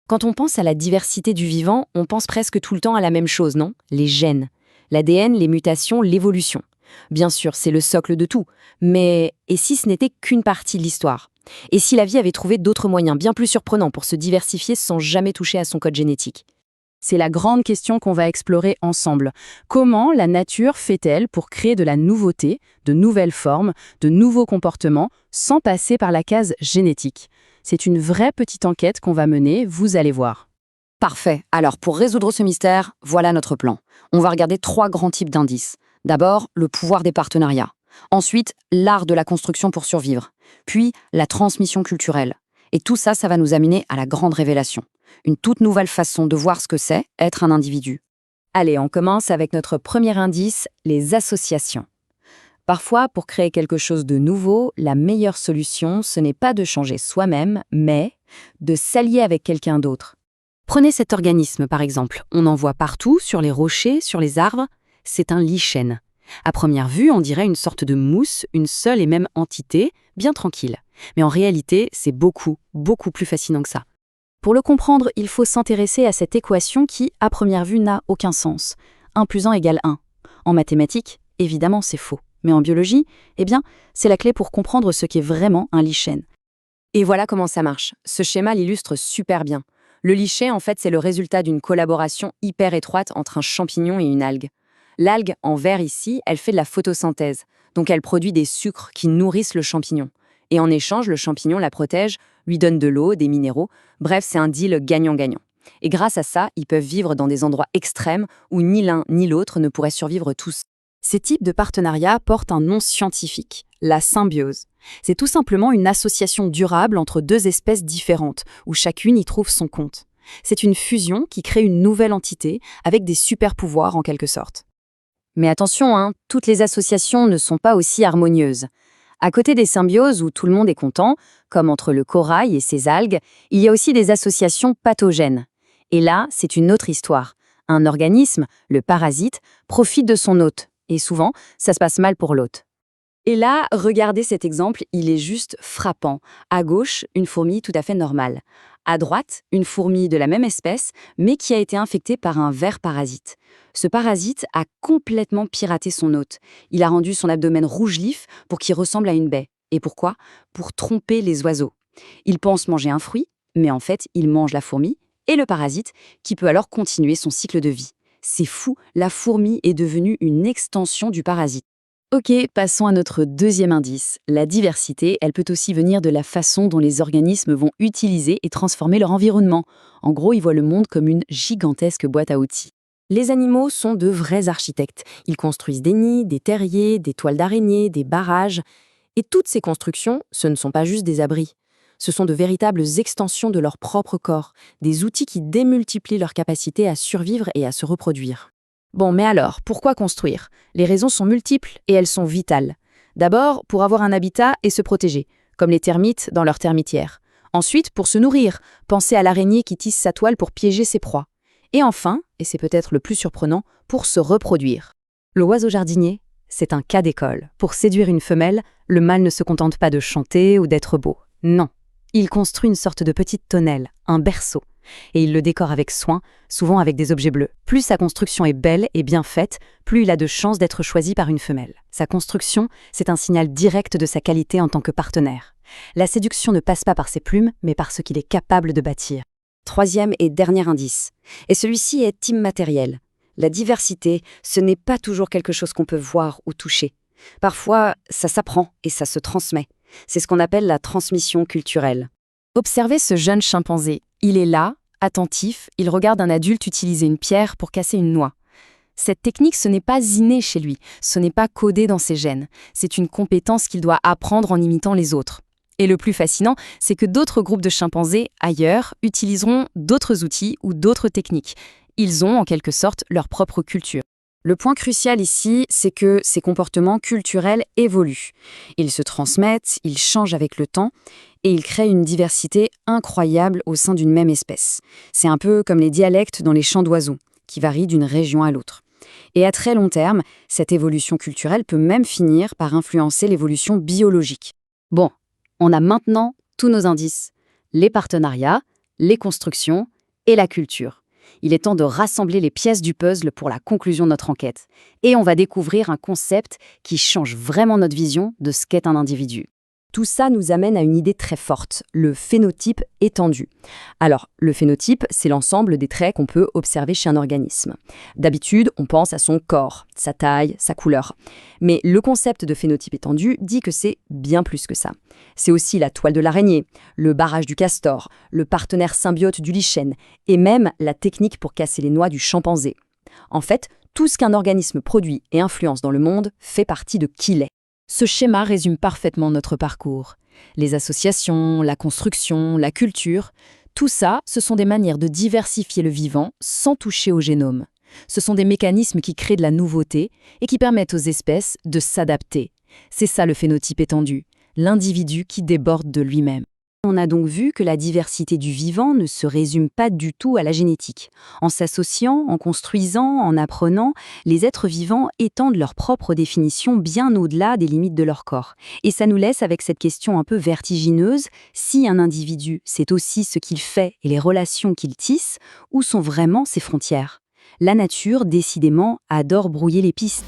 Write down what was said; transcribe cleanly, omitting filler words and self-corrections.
Quand on pense à la diversité du vivant, on pense presque tout le temps à la même chose, non? Les gènes. L'ADN, les mutations, l'évolution. Bien sûr, c'est le socle de tout. Mais et si ce n'était qu'une partie de l'histoire? Et si la vie avait trouvé d'autres moyens bien plus surprenants pour se diversifier sans jamais toucher à son code génétique? C'est la grande question qu'on va explorer ensemble. Comment la nature fait-elle pour créer de la nouveauté, de nouvelles formes, de nouveaux comportements, sans passer par la case génétique? C'est une vraie petite enquête qu'on va mener, vous allez voir. Parfait. Alors, pour résoudre ce mystère, voilà notre plan. On va regarder 3 grands types d'indices. D'abord, le pouvoir des partenariats. Ensuite, l'art de la construction pour survivre. Puis, la transmission culturelle. Et tout ça, ça va nous amener à la grande révélation. Une toute nouvelle façon de voir ce que c'est être un individu. Allez, on commence avec notre premier indice, les associations. Parfois, pour créer quelque chose de nouveau, la meilleure solution, ce n'est pas de changer soi-même, mais de s'allier avec quelqu'un d'autre. Prenez cet organisme, par exemple. On en voit partout, sur les rochers, sur les arbres. C'est un lichen. À première vue, on dirait une sorte de mousse, une seule et même entité, bien tranquille. Mais en réalité, c'est beaucoup, beaucoup plus fascinant que ça. Pour le comprendre, il faut s'intéresser à cette équation qui, à première vue, n'a aucun sens. 1 + 1 = 1. En mathématiques, évidemment, c'est faux. Mais en biologie, eh bien, c'est la clé pour comprendre ce qu'est vraiment un lichen. Et voilà comment ça marche. Ce schéma l'illustre super bien. Le lichen, en fait, c'est le résultat d'une collaboration hyper étroite entre un champignon et une algue. L'algue, en vert ici, elle fait de la photosynthèse. Donc elle produit des sucres qui nourrissent le champignon. Et en échange, le champignon la protège, lui donne de l'eau, des minéraux. Bref, c'est un deal gagnant-gagnant. Et grâce à ça, ils peuvent vivre dans des endroits extrêmes où ni l'un ni l'autre ne pourraient survivre tous. Ces types de partenariats portent un nom scientifique, la symbiose. C'est tout simplement une association durable entre 2 espèces différentes, où chacune y trouve son compte. C'est une fusion qui crée une nouvelle entité, avec des super-pouvoirs en quelque sorte. Mais attention, toutes les associations ne sont pas aussi harmonieuses. À côté des symbioses où tout le monde est content, comme entre le corail et ses algues, il y a aussi des associations pathogènes. Et là, c'est une autre histoire. Un organisme, le parasite, profite de son hôte. Et souvent, ça se passe mal pour l'hôte. Et là, regardez cet exemple, il est juste frappant. À gauche, une fourmi tout à fait normale. À droite, une fourmi de la même espèce, mais qui a été infectée par un ver parasite. Ce parasite a complètement piraté son hôte. Il a rendu son abdomen rouge vif pour qu'il ressemble à une baie. Et pourquoi? Pour tromper les oiseaux. Il pense manger un fruit, mais en fait, il mange la fourmi et le parasite, qui peut alors continuer son cycle de vie. C'est fou, la fourmi est devenue une extension du parasite. Ok, passons à notre deuxième indice. La diversité, elle peut aussi venir de la façon dont les organismes vont utiliser et transformer leur environnement. En gros, ils voient le monde comme une gigantesque boîte à outils. Les animaux sont de vrais architectes. Ils construisent des nids, des terriers, des toiles d'araignée, des barrages. Et toutes ces constructions, ce ne sont pas juste des abris. Ce sont de véritables extensions de leur propre corps, des outils qui démultiplient leur capacité à survivre et à se reproduire. Bon, mais alors, pourquoi construire? Les raisons sont multiples et elles sont vitales. D'abord, pour avoir un habitat et se protéger, comme les termites dans leur termitière. Ensuite, pour se nourrir, pensez à l'araignée qui tisse sa toile pour piéger ses proies. Et enfin, et c'est peut-être le plus surprenant, pour se reproduire. L'oiseau jardinier, c'est un cas d'école. Pour séduire une femelle, le mâle ne se contente pas de chanter ou d'être beau. Non, il construit une sorte de petite tonnelle, un berceau. Et il le décore avec soin, souvent avec des objets bleus. Plus sa construction est belle et bien faite, plus il a de chances d'être choisi par une femelle. Sa construction, c'est un signal direct de sa qualité en tant que partenaire. La séduction ne passe pas par ses plumes, mais par ce qu'il est capable de bâtir. Troisième et dernier indice. Et celui-ci est immatériel. La diversité, ce n'est pas toujours quelque chose qu'on peut voir ou toucher. Parfois, ça s'apprend et ça se transmet. C'est ce qu'on appelle la transmission culturelle. Observez ce jeune chimpanzé. Il est là, attentif, il regarde un adulte utiliser une pierre pour casser une noix. Cette technique, ce n'est pas inné chez lui, ce n'est pas codé dans ses gènes. C'est une compétence qu'il doit apprendre en imitant les autres. Et le plus fascinant, c'est que d'autres groupes de chimpanzés, ailleurs, utiliseront d'autres outils ou d'autres techniques. Ils ont, en quelque sorte, leur propre culture. Le point crucial ici, c'est que ces comportements culturels évoluent. Ils se transmettent, ils changent avec le temps, et ils créent une diversité incroyable au sein d'une même espèce. C'est un peu comme les dialectes dans les chants d'oiseaux, qui varient d'une région à l'autre. Et à très long terme, cette évolution culturelle peut même finir par influencer l'évolution biologique. Bon, on a maintenant tous nos indices. Les partenariats, les constructions et la culture. Il est temps de rassembler les pièces du puzzle pour la conclusion de notre enquête. Et on va découvrir un concept qui change vraiment notre vision de ce qu'est un individu. Tout ça nous amène à une idée très forte, le phénotype étendu. Alors, le phénotype, c'est l'ensemble des traits qu'on peut observer chez un organisme. D'habitude, on pense à son corps, sa taille, sa couleur. Mais le concept de phénotype étendu dit que c'est bien plus que ça. C'est aussi la toile de l'araignée, le barrage du castor, le partenaire symbiote du lichen, et même la technique pour casser les noix du chimpanzé. En fait, tout ce qu'un organisme produit et influence dans le monde fait partie de qui il est. Ce schéma résume parfaitement notre parcours. Les associations, la construction, la culture, tout ça, ce sont des manières de diversifier le vivant sans toucher au génome. Ce sont des mécanismes qui créent de la nouveauté et qui permettent aux espèces de s'adapter. C'est ça le phénotype étendu, l'individu qui déborde de lui-même. On a donc vu que la diversité du vivant ne se résume pas du tout à la génétique. En s'associant, en construisant, en apprenant, les êtres vivants étendent leur propre définition bien au-delà des limites de leur corps. Et ça nous laisse avec cette question un peu vertigineuse, si un individu, c'est aussi ce qu'il fait et les relations qu'il tisse, où sont vraiment ses frontières ? La nature, décidément, adore brouiller les pistes.